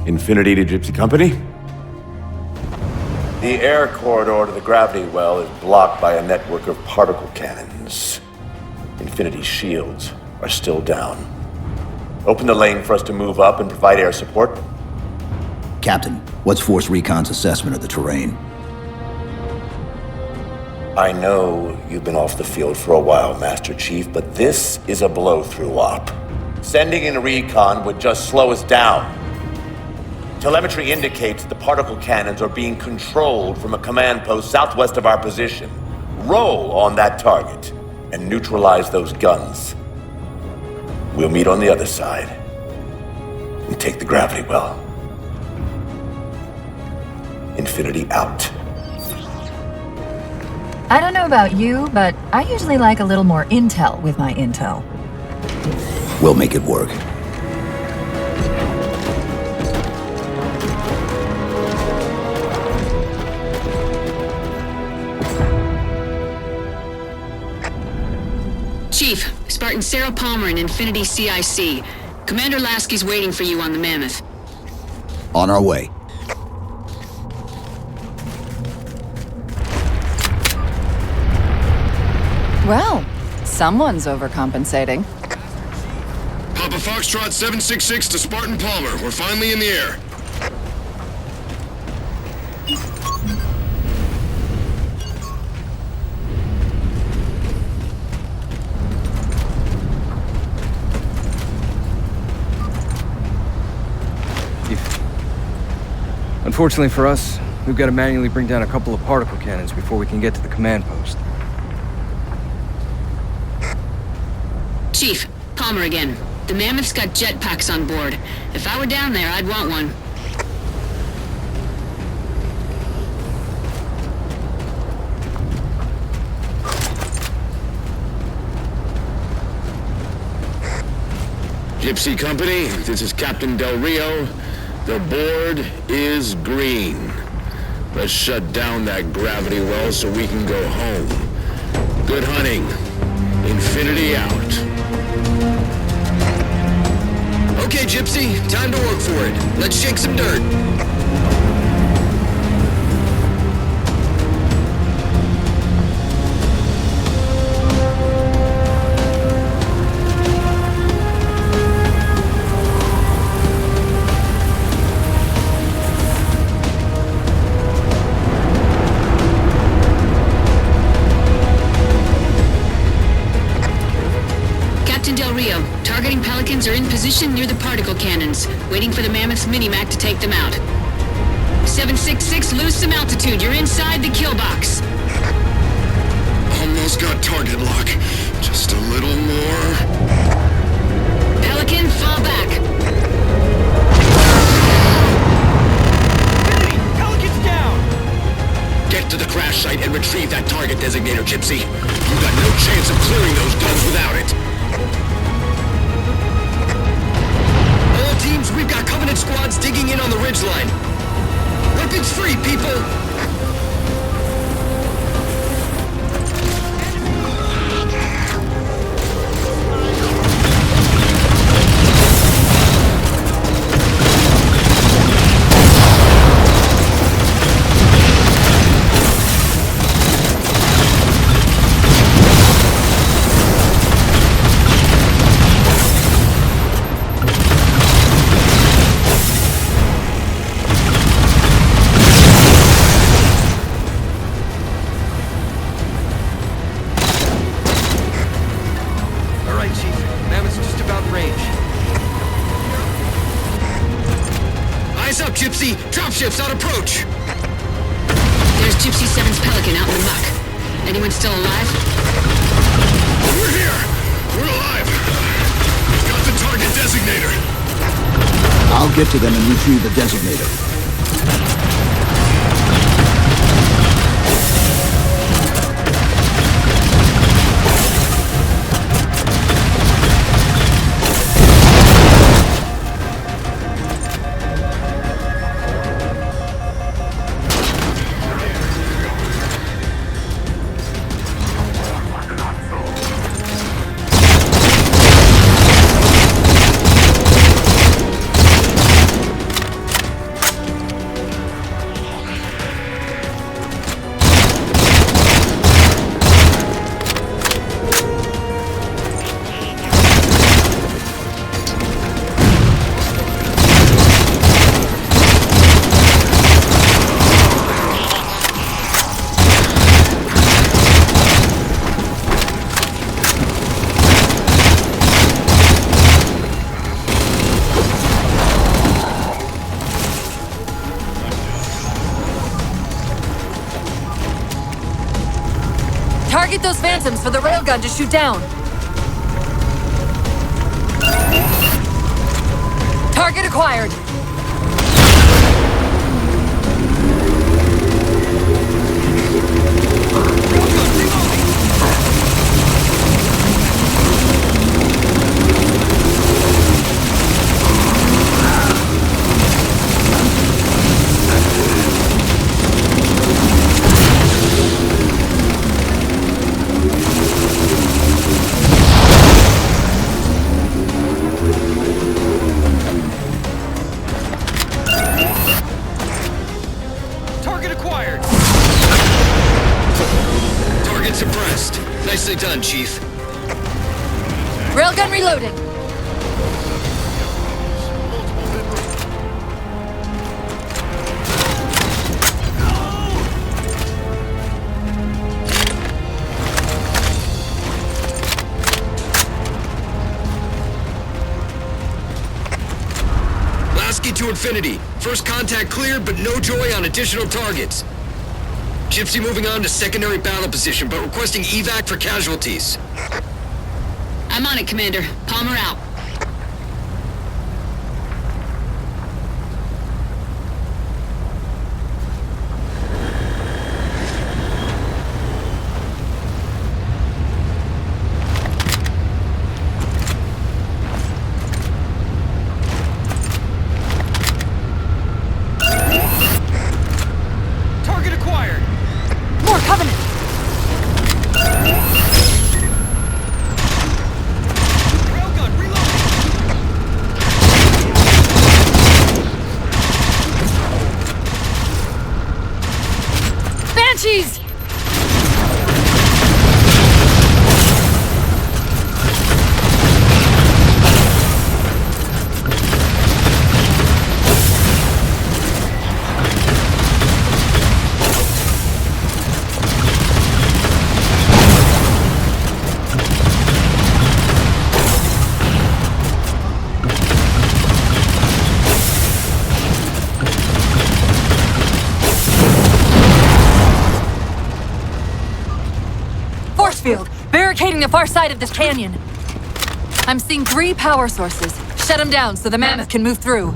Infinity to Gypsy Company? The air corridor to the gravity well is blocked by a network of particle cannons. Infinity's shields are still down. Open the lane for us to move up and provide air support. Captain, what's Force Recon's assessment of the terrain? I know you've been off the field for a while, Master Chief, but this is a blow-through op. Sending in recon would just slow us down. Telemetry indicates the particle cannons are being controlled from a command post southwest of our position. Roll on that target and neutralize those guns. We'll meet on the other side and take the gravity well. Infinity out. I don't know about you, but I usually like a little more intel with my intel. We'll make it work. Chief, Spartan Sarah Palmer in Infinity CIC. Commander Lasky's waiting for you on the Mammoth. On our way. Well, someone's overcompensating. Papa Foxtrot 766 to Spartan Palmer. We're finally in the air. Unfortunately for us, we've got to manually bring down a couple of particle cannons before we can get to the command post. Chief, Palmer again. The Mammoth's got jetpacks on board. If I were down there, I'd want one. Gypsy Company, this is Captain Del Rio. The board is green. Let's shut down that gravity well so we can go home. Good hunting. Infinity out. Okay, Gypsy, time to work for it. Let's shake some dirt. Targeting Pelicans are in position near the particle cannons, waiting for the Mammoth's Minimac to take them out. 766, lose some altitude. You're inside the kill box. Almost got target lock. Just a little more. Pelican, fall back. Infinity, Pelican's down! Get to the crash site and retrieve that target designator, Gypsy. You've got no chance of clearing those guns without it. Teams, we've got Covenant squads digging in on the ridgeline. Weapons free, people! Gypsy, dropships on approach! There's Gypsy 7's Pelican out in the muck. Anyone still alive? We're here! We're alive! We've got the target designator! I'll get to them and retrieve the designator. phantoms for the railgun to shoot down. Target acquired. Target acquired! Target suppressed. Nicely done, Chief. Railgun reloading. Lasky to infinity. First contact cleared, but no joy on additional targets. Gypsy moving on to secondary battle position, but requesting evac for casualties. I'm on it, Commander. Palmer out. Target acquired! More Covenant. Railgun reloading! Banshees! Force field, barricading the far side of this canyon. I'm seeing 3 power sources. Shut them down so the mammoth can move through.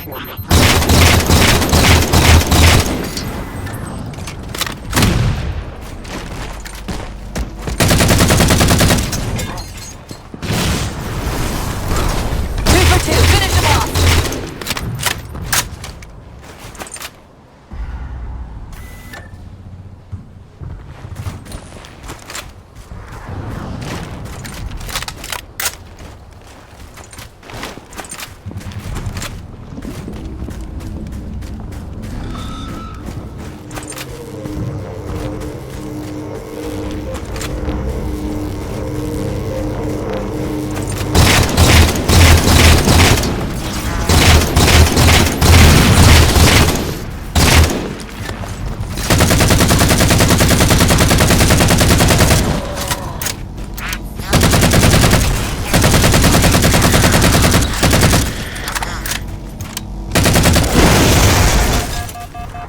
Two, finish him off!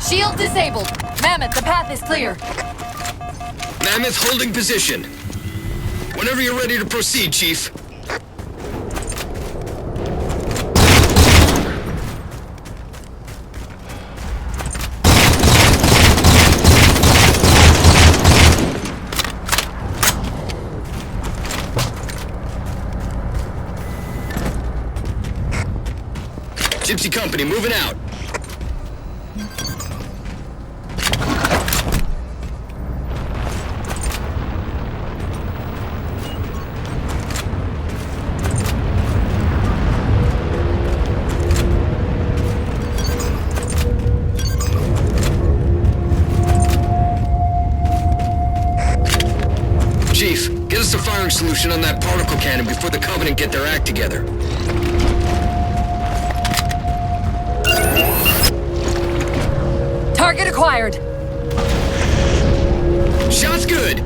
Shield disabled. Mammoth, the path is clear. Mammoth holding position. Whenever you're ready to proceed, Chief. Gypsy Company moving out. Chief, get us a firing solution on that particle cannon before the Covenant get their act together. Target acquired. Shot's good.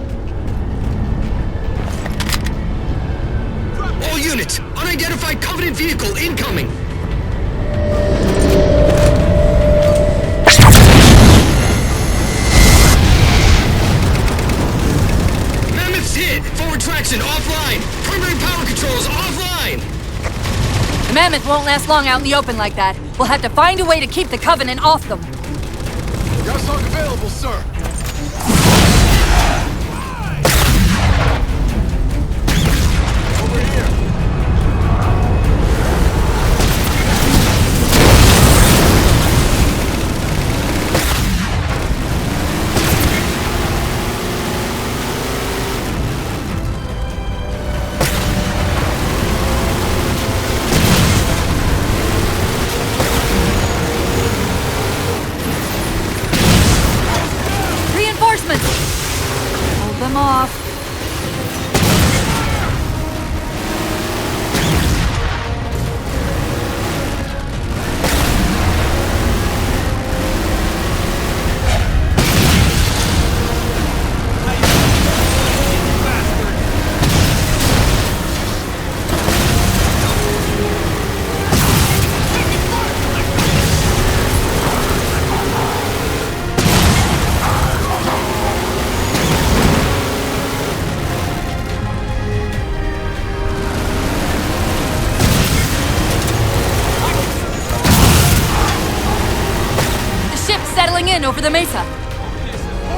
All units, unidentified Covenant vehicle incoming. Mammoth's hit. Forward traction offline. Primary power controls offline. The Mammoth won't last long out in the open like that. We'll have to find a way to keep the Covenant off them. Gas hog available, sir. Over here. Reinforcements! Hold them off. Settling in over the mesa.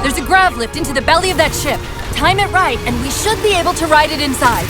There's a grav lift into the belly of that ship. Time it right, and we should be able to ride it inside.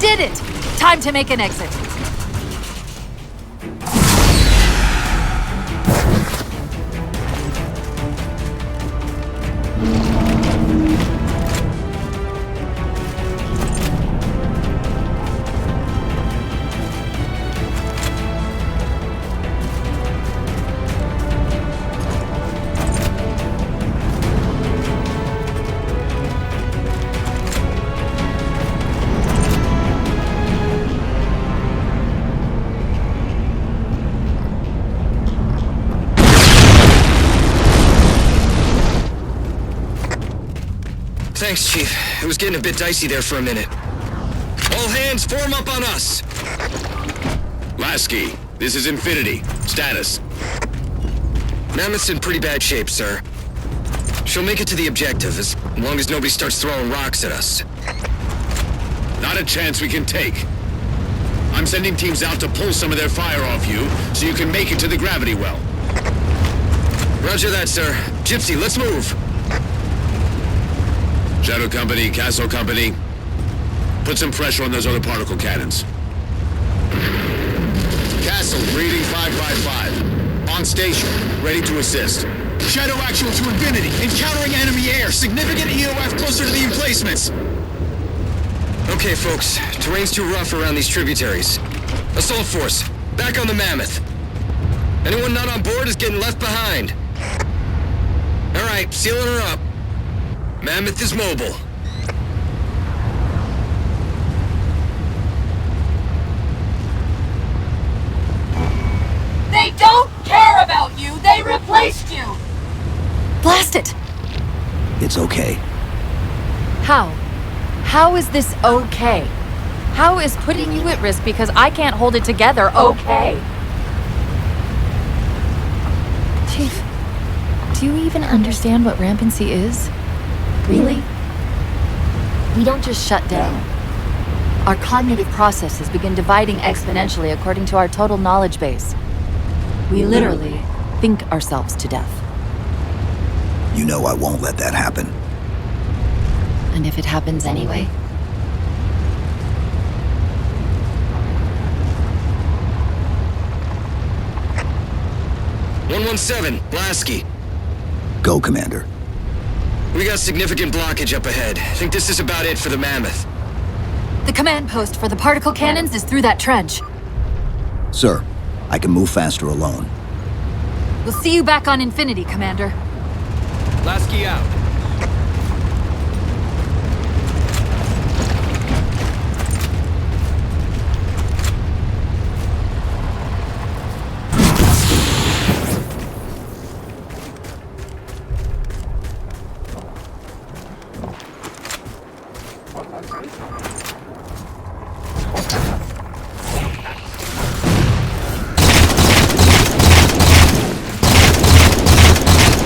did it! Time to make an exit. Thanks, Chief. It was getting a bit dicey there for a minute. All hands, form up on us! Lasky, this is Infinity. Status. Mammoth's in pretty bad shape, sir. She'll make it to the objective as long as nobody starts throwing rocks at us. Not a chance we can take. I'm sending teams out to pull some of their fire off you, so you can make it to the gravity well. Roger that, sir. Gypsy, let's move! Shadow Company, Castle Company, put some pressure on those other particle cannons. Castle, reading 555. On station, ready to assist. Shadow actual to Infinity. Encountering enemy air. Significant EOF closer to the emplacements. Okay, folks. Terrain's too rough around these tributaries. Assault force, back on the Mammoth. Anyone not on board is getting left behind. All right, sealing her up. Mammoth is mobile. They don't care about you! They replaced you! Blast it! It's okay. How? How is this okay? How is putting you at risk because I can't hold it together okay? Chief, do you even understand what rampancy is? Really? We don't just shut down. Our cognitive processes begin dividing exponentially according to our total knowledge base. We literally think ourselves to death. You know I won't let that happen. And if it happens anyway? "117, Lasky. Go, Commander. We got significant blockage up ahead. I think this is about it for the Mammoth. The command post for the particle cannons is through that trench. Sir, I can move faster alone. We'll see you back on Infinity, Commander. Lasky out.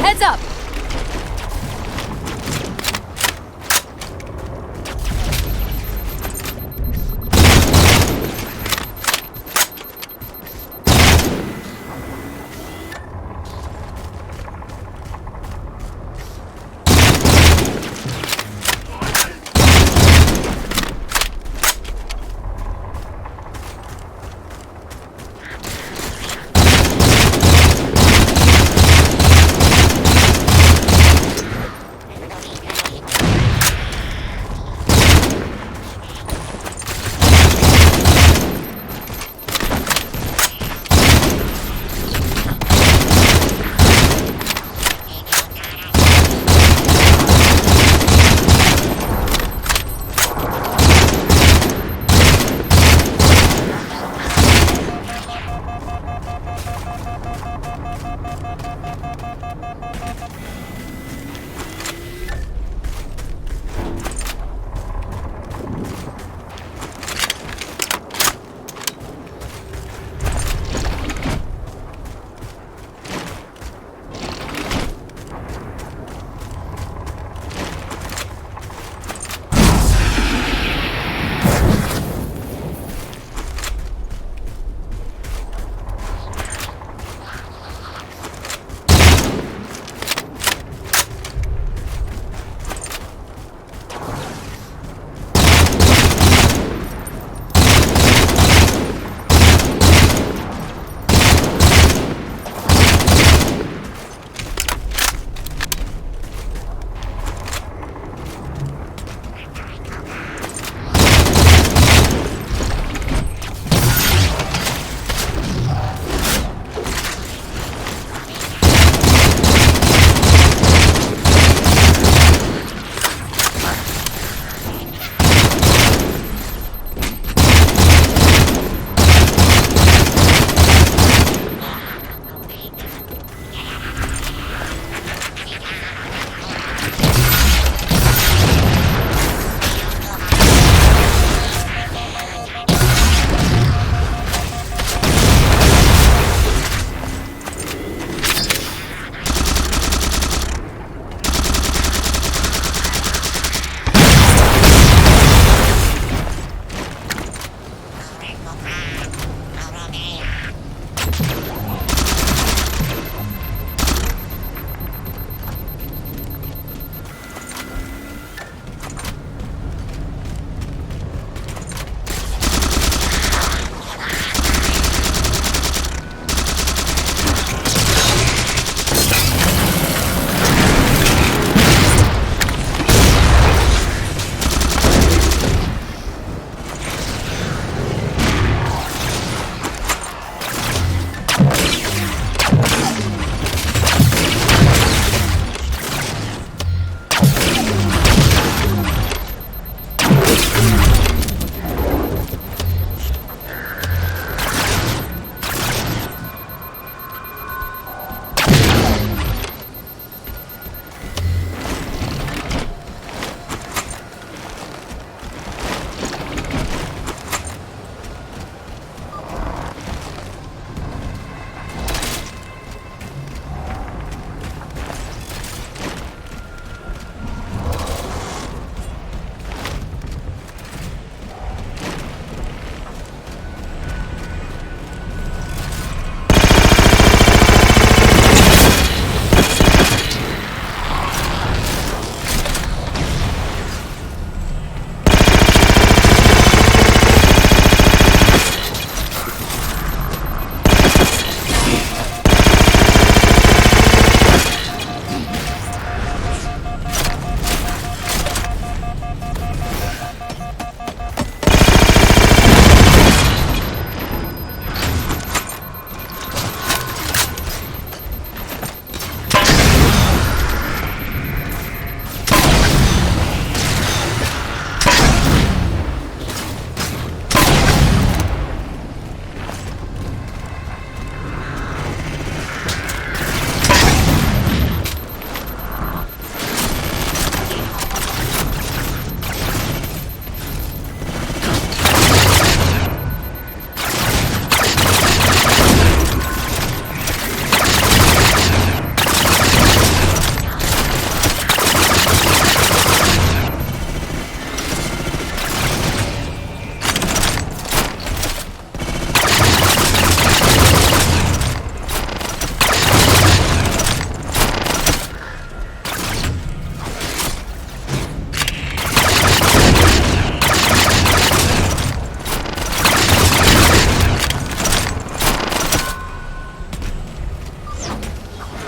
Heads up!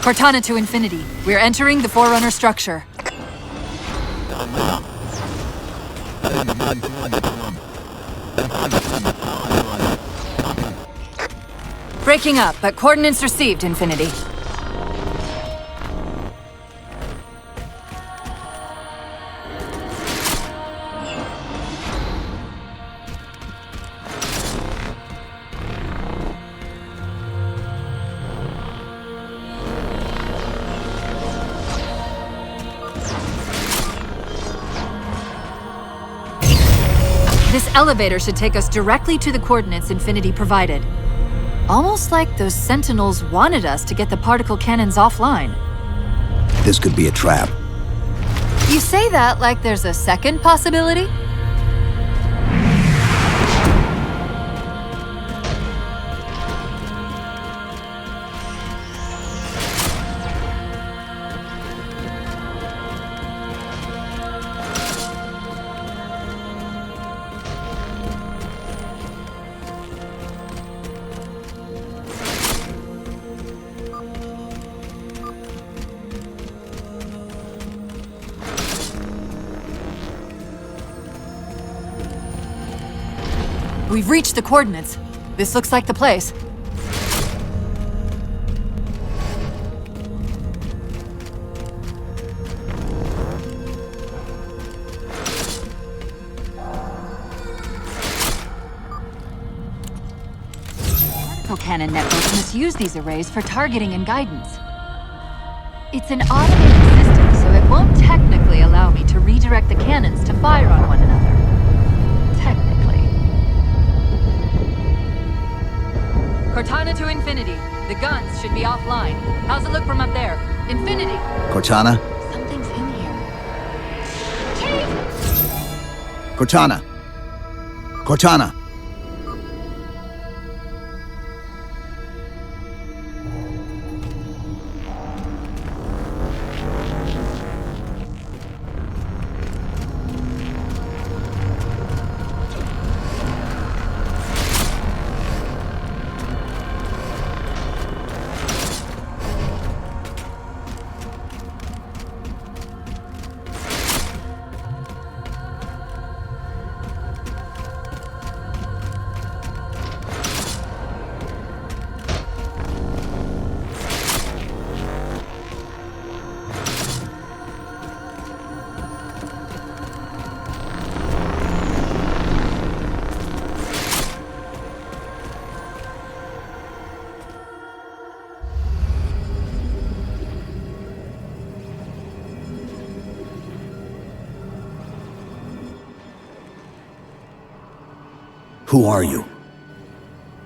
Cortana to Infinity. We're entering the Forerunner structure. Breaking up, but coordinates received, Infinity. This elevator should take us directly to the coordinates Infinity provided. Almost like those Sentinels wanted us to get the particle cannons offline. This could be a trap. You say that like there's a second possibility? We've reached the coordinates. This looks like the place. Particle cannon networks must use these arrays for targeting and guidance. It's an automated system, so it won't technically allow me to redirect the cannons to fire on one another. Cortana to Infinity. The guns should be offline. How's it look from up there? Infinity! Cortana? Something's in here. Cortana! Cortana! Who are you?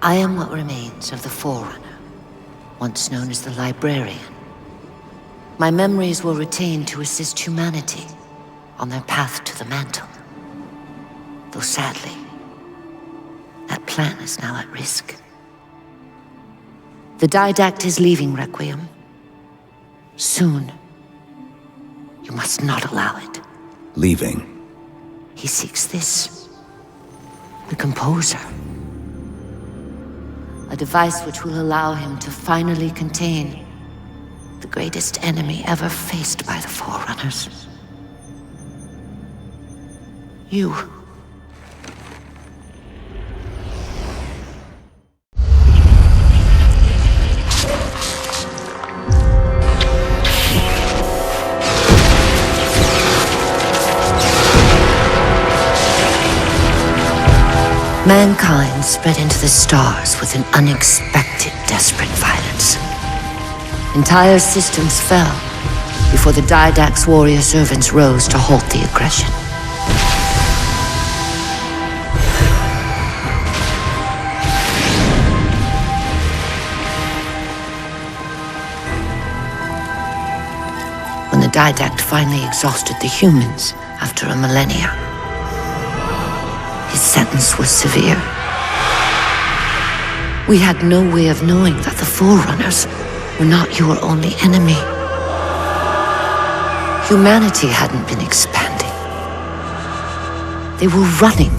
I am what remains of the Forerunner, once known as the Librarian. My memories were retained to assist humanity on their path to the mantle. Though sadly, that plan is now at risk. The Didact is leaving Requiem. Soon. You must not allow it. Leaving. He seeks this. The Composer. A device which will allow him to finally contain the greatest enemy ever faced by the Forerunners. You. Mankind spread into the stars with an unexpected, desperate violence. Entire systems fell before the Didact's warrior servants rose to halt the aggression. When the Didact finally exhausted the humans after a millennia, his sentence was severe. We had no way of knowing that the Forerunners were not your only enemy. Humanity hadn't been expanding. They were running.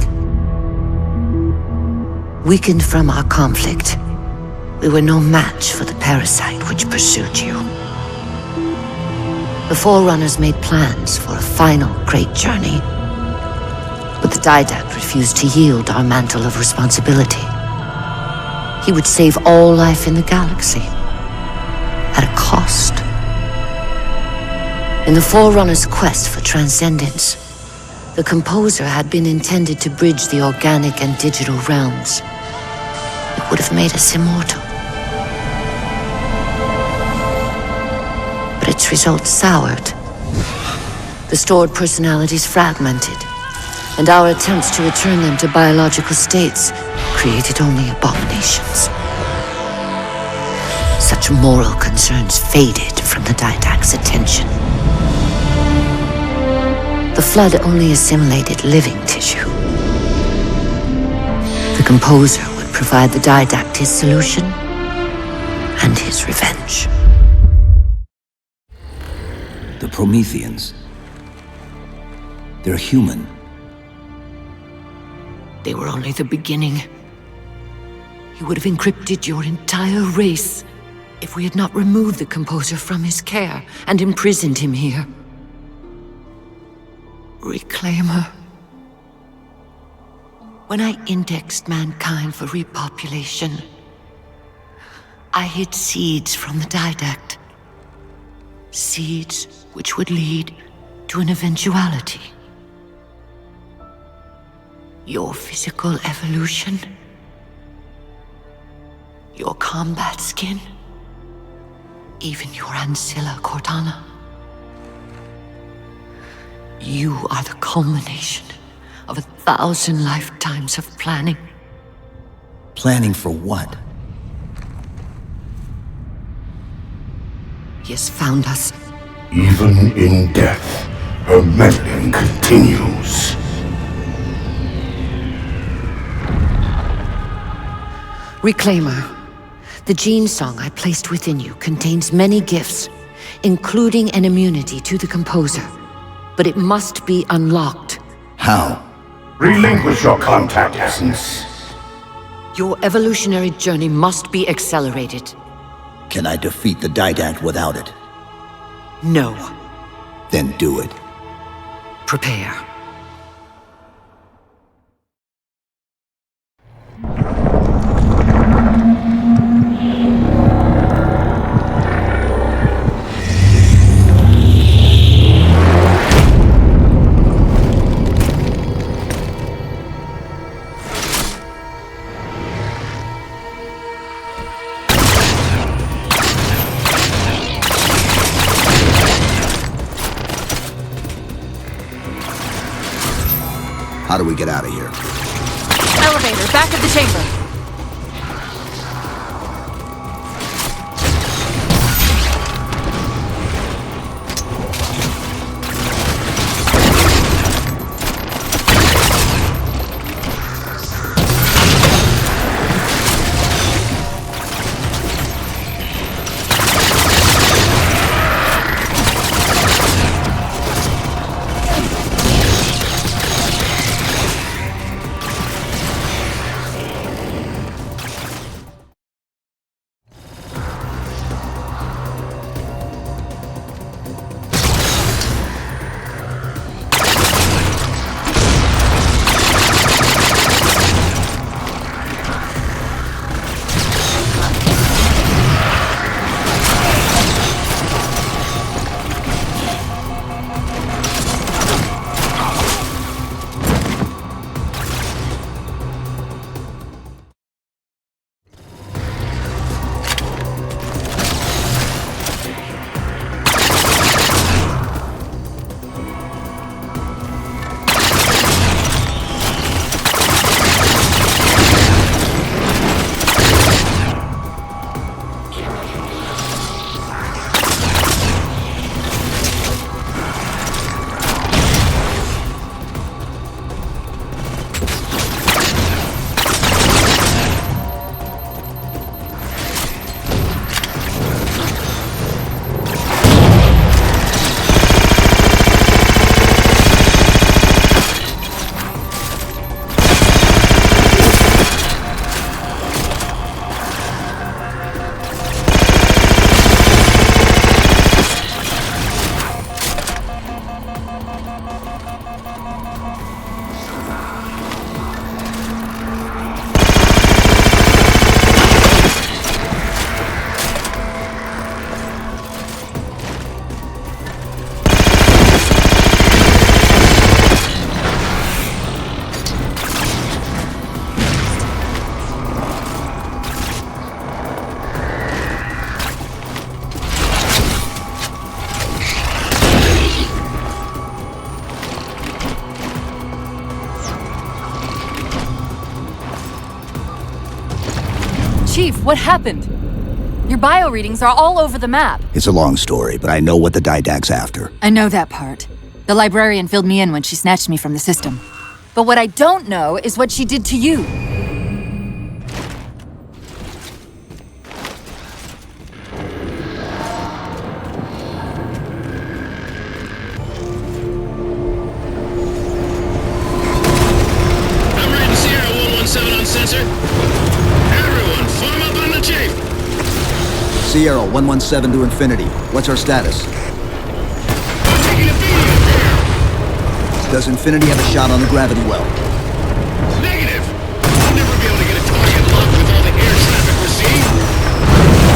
Weakened from our conflict, we were no match for the parasite which pursued you. The Forerunners made plans for a final great journey. But the Didact refused to yield our mantle of responsibility. He would save all life in the galaxy, at a cost. In the Forerunners' quest for transcendence, the Composer had been intended to bridge the organic and digital realms. It would have made us immortal. But its results soured. The stored personalities fragmented, and our attempts to return them to biological states created only abominations. Such moral concerns faded from the Didact's attention. The Flood only assimilated living tissue. The Composer would provide the Didact his solution and his revenge. The Prometheans. They're human. They were only the beginning. He would have encrypted your entire race if we had not removed the Composer from his care and imprisoned him here. Reclaimer. When I indexed mankind for repopulation, I hid seeds from the Didact. Seeds which would lead to an eventuality. Your physical evolution, your combat skin, even your ancilla Cortana. You are the culmination of 1,000 lifetimes of planning. Planning for what? He has found us. Even in death, her meddling continues. Reclaimer. The gene song I placed within you contains many gifts, including an immunity to the Composer. But it must be unlocked. How? Relinquish your contact essence. Your evolutionary journey must be accelerated. Can I defeat the Didact without it? No. Then do it. Prepare. How do we get out of here? Elevator, back of the chamber. Chief, what happened? Your bio readings are all over the map. It's a long story, but I know what the Didact's after. I know that part. The librarian filled me in when she snatched me from the system. But what I don't know is what she did to you. I'm reading Sierra 117 on sensor. Everyone, form up on the chief! Sierra 117 to Infinity. What's our status? We're taking a beating up here! Does Infinity have a shot on the gravity well? Negative! We'll never be able to get a target lock with all the air traffic we're seeing!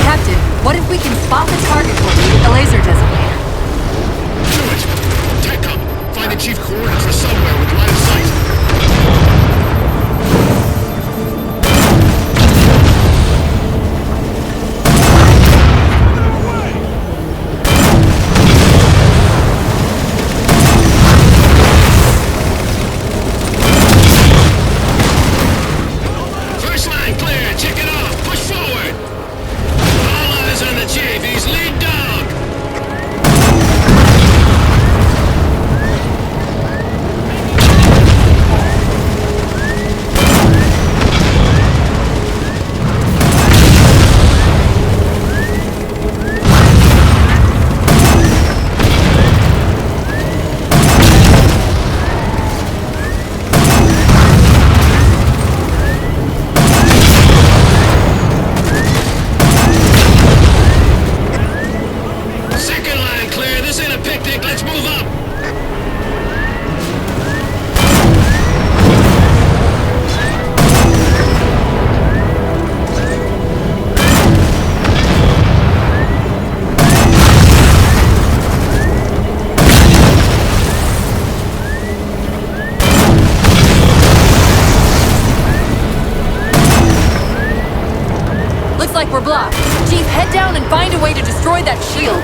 Captain, what if we can spot the target for you with the laser designator? Do it! TechCom, find the chief coordinates for somewhere with line of sight. First line clear, check it off, push forward! All eyes on the chief, he's lead dog! Second line clear, this ain't a picnic, let's move up! Looks like we're blocked. Chief, head down and find a way to destroy that shield.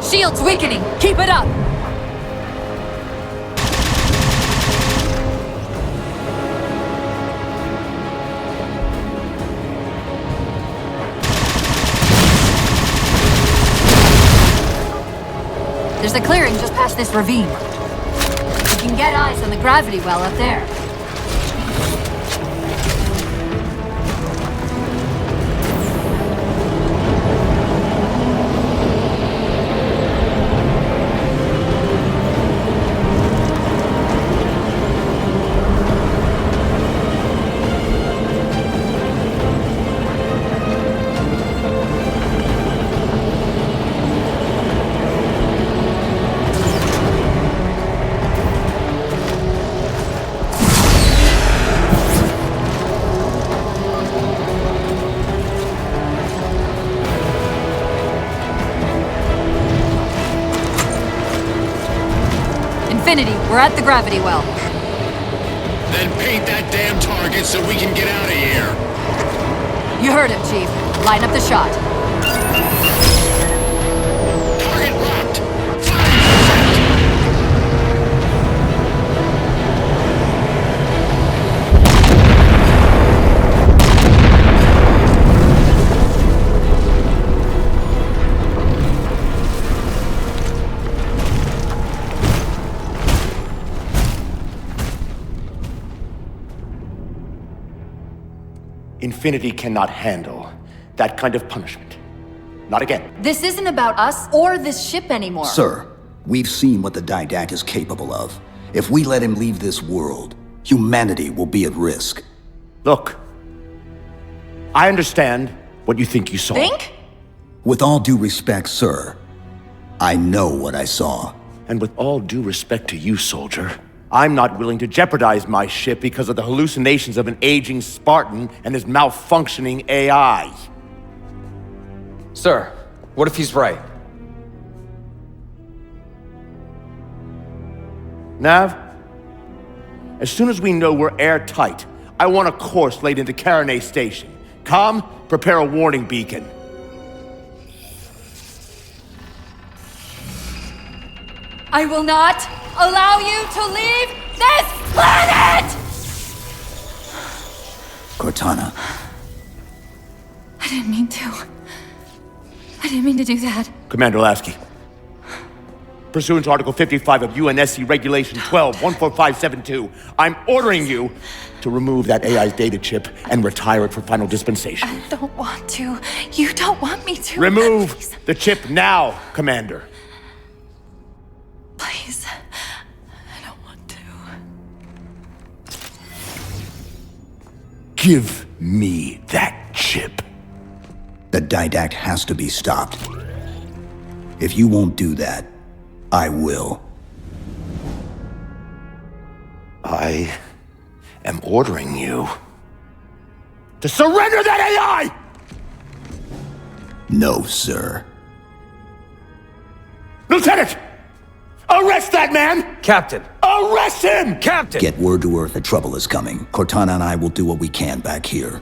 Shield's weakening! Keep it up! There's a clearing just past this ravine. You can get eyes on the gravity well up there. Infinity, we're at the gravity well. Then paint that damn target so we can get out of here. You heard him, Chief. Line up the shot. Target locked. Fire! Infinity cannot handle that kind of punishment. Not again. This isn't about us or this ship anymore. Sir, we've seen what the Didact is capable of. If we let him leave this world, humanity will be at risk. Look, I understand what you think you saw. Think? With all due respect, sir, I know what I saw. And with all due respect to you, soldier, I'm not willing to jeopardize my ship because of the hallucinations of an aging Spartan and his malfunctioning AI. Sir, what if he's right? Nav, as soon as we know we're airtight, I want a course laid into Caranay Station. Com, prepare a warning beacon. I will not allow you to leave this planet! Cortana, I didn't mean to. I didn't mean to do that. Commander Lasky, pursuant to Article 55 of UNSC Regulation 12-14572, I'm ordering you to remove that AI's data chip and retire it for final dispensation. I don't want to. You don't want me to. Remove Please. the chip now, Commander. Please. I don't want to. Give me that chip. the Didact has to be stopped. If you won't do that, I will. I am ordering you to surrender that AI! No, sir. Lieutenant! Arrest that man! Captain! Arrest him! Captain! Get word to Earth that trouble is coming. Cortana and I will do what we can back here.